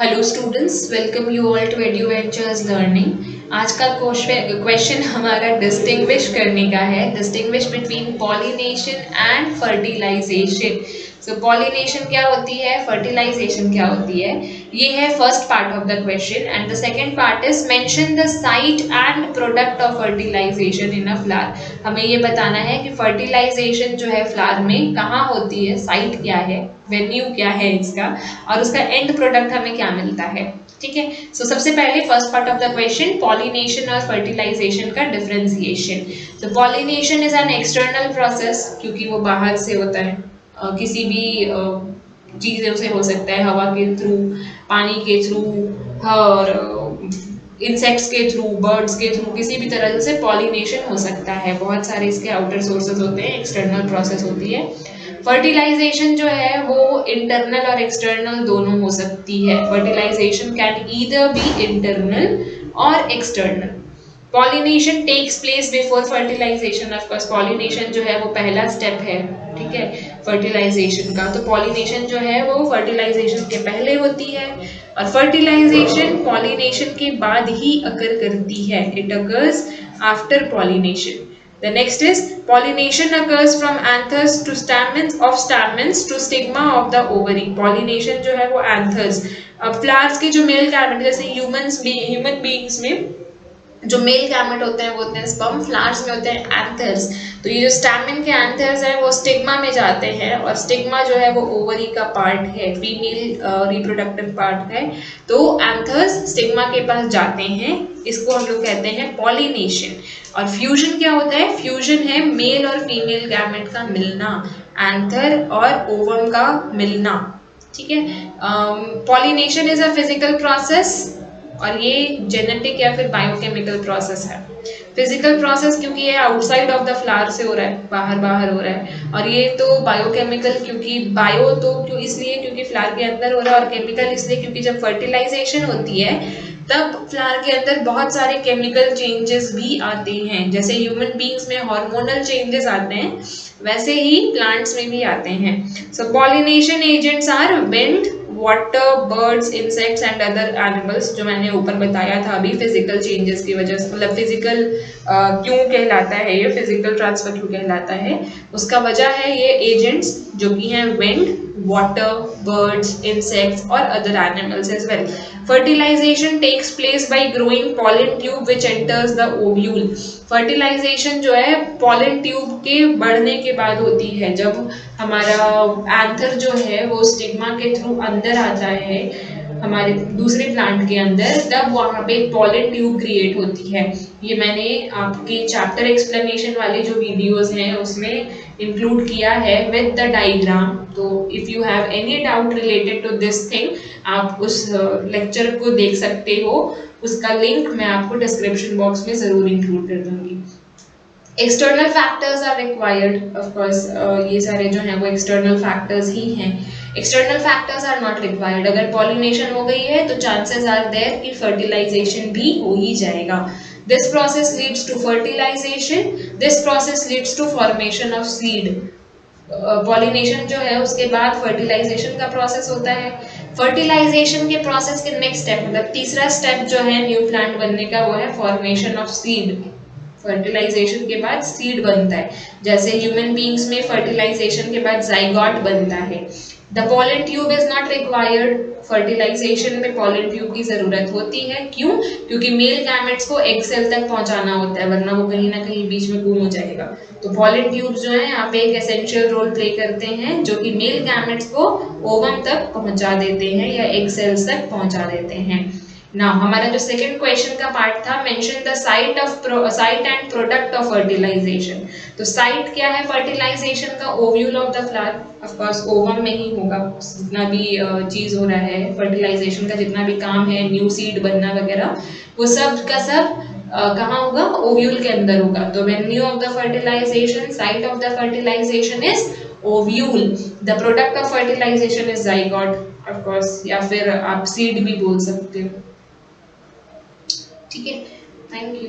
Hello students, welcome you all to eduventures learning. आज का question हमारा डिस्टिंग्विश करने का है, distinguish between pollination and fertilisation. So pollination क्या होती है, फर्टिलाइजेशन क्या होती है, ये है first part of the question. And the second part is mention the site and product of fertilisation in a flower. हमें ये बताना है कि फर्टिलाइजेशन जो है फ्लावर में कहाँ होती है, साइट क्या है, वेन्यू क्या है इसका, और उसका एंड प्रोडक्ट हमें क्या मिलता है। ठीक है, सो सबसे पहले first part of the question, pollination और फर्टिलाइजेशन का डिफरेंशिएशन। तो pollination is an external process, क्योंकि वो बाहर से होता है, किसी भी चीज़ों से हो सकता है, हवा के थ्रू, पानी के थ्रू, और इंसेक्ट्स के थ्रू, बर्ड्स के थ्रू, किसी भी तरह से पॉलिनेशन हो सकता है। बहुत सारे इसके आउटर सोर्सेज होते हैं, एक्सटर्नल प्रोसेस होती है। फर्टिलाइजेशन जो है वो इंटरनल और एक्सटर्नल दोनों हो सकती है। Fertilisation can either be internal और external. Pollination takes place before fertilisation. Of course pollination जो है वो पहला स्टेप है, ठीक है, फर्टिलाइजेशन का। तो पॉलिनेशन जो है वो फर्टिलाइजेशन के पहले होती है, और फर्टिलाइजेशन पॉलिनेशन के बाद ही अकर करती है। It occurs after pollination. The next is pollination occurs from anthers to stamens, of stamens to stigma of the ovary. Pollination जो है वो anthers, फ्लावर्स के जो मेल गैमेट, जैसे ह्यूमन बीइंग्स में जो मेल गैमेट होते हैं वो होते हैं स्पर्म, फ्लावर्स में होते हैं एंथर्स। तो ये जो स्टैमेन के एंथर्स हैं वो स्टिग्मा में जाते हैं, और स्टिग्मा जो है वो ओवरी का पार्ट है, फीमेल रिप्रोडक्टिव पार्ट है। तो एंथर्स स्टिग्मा के पास जाते हैं, इसको हम लोग कहते हैं पॉलिनेशन। और फ्यूजन क्या होता है, फ्यूजन है मेल और फीमेल गैमेट का मिलना, एंथर और ओवम का मिलना। ठीक है, pollination is a physical process, और ये जेनेटिक या फिर बायोकेमिकल प्रोसेस है। फिजिकल प्रोसेस क्योंकि ये आउटसाइड ऑफ द फ्लावर से हो रहा है, बाहर बाहर हो रहा है, और ये तो बायोकेमिकल, क्योंकि बायो तो क्यों इसलिए क्योंकि फ्लावर के अंदर हो रहा है, और केमिकल इसलिए क्योंकि जब फर्टिलाइजेशन होती है तब फ्लावर के अंदर बहुत सारे केमिकल चेंजेस भी आते हैं। जैसे ह्यूमन बीइंग्स में हार्मोनल चेंजेस आते हैं, वैसे ही प्लांट्स में भी आते हैं। So pollination agents are wind, water, birds, insects and other animals, जो मैंने ऊपर बताया था अभी, फिजिकल चेंजेस की वजह से, मतलब फिजिकल क्यों कहलाता है ये, फिजिकल ट्रांसफर क्यों कहलाता है, उसका वजह है ये एजेंट्स जो कि हैं विंड, वाटर, बर्ड्स, इंसेक्ट्स और other animals as well. Fertilization takes place by growing pollen tube which enters the ovule. Fertilization जो है पॉलन ट्यूब के बढ़ने के बाद होती है, जब हमारा एंथर जो है वो स्टिग्मा के थ्रू अंदर आता है हमारे दूसरे प्लांट के अंदर, तब वहाँ पे पॉलन ट्यूब क्रिएट होती है। ये मैंने आपके चैप्टर एक्सप्लेनेशन वाले जो वीडियोस हैं उसमें इंक्लूड किया है विद द डायग्राम। तो if you have any doubt related to this thing, आप उस लेक्चर को देख सकते हो, उसका लिंक मैं आपको डिस्क्रिप्शन बॉक्स में ज़रूर इंक्लूड कर दूंगी। External factors are required, of course ये सारे जो हैं वो एक्सटर्नल फैक्टर्स ही हैं। External factors are not required. अगर पॉलिनेशन हो गई है तो चांसेस आर देयर कि फर्टिलाइजेशन भी हो ही जाएगा। This process leads to fertilization, this process leads to formation of seed. Pollination जो है उसके बाद फर्टिलाइजेशन का प्रोसेस होता है। फर्टिलाइजेशन के प्रोसेस के नेक्स्ट स्टेप, मतलब तीसरा स्टेप जो है न्यू प्लांट बनने का, वो है फॉर्मेशन ऑफ सीड। फर्टिलाइजेशन के बाद सीड बनता है, जैसे ह्यूमन बीइंग्स में फर्टिलाइजेशन के बाद जाइगोट बनता है। The pollen tube is not required. Fertilization में पॉलन ट्यूब की जरूरत होती है, क्यों? क्योंकि मेल गैमेट्स को एग सेल तक पहुंचाना होता है, वरना वो कहीं ना कहीं बीच में गुम हो जाएगा। तो पॉलन ट्यूब जो है यहाँ पे एक एसेंशियल रोल प्ले करते हैं, जो कि मेल गैमेट्स को ओवम तक पहुंचा देते हैं या एग सेल्स तक पहुंचा देते हैं। नाउ हमारा जो सेकंड क्वेश्चन का पार्ट था, mention the site and product of fertilization. तो साइट क्या है फर्टिलाइजेशन का? Ovule of the flower, of course ovum में ही होगा। जितना भी चीज हो रहा है फर्टिलाइजेशन का, जितना भी काम है, न्यू सीड बनना वगैरह, वो सब का सब कहाँ होगा? ओव्यूल के अंदर होगा। तो venue of the fertilization, site of the fertilization is ovule. The product of fertilization is zygote, of course, या फिर आप सीड भी बोल सकते हो। ठीक है, थैंक यू।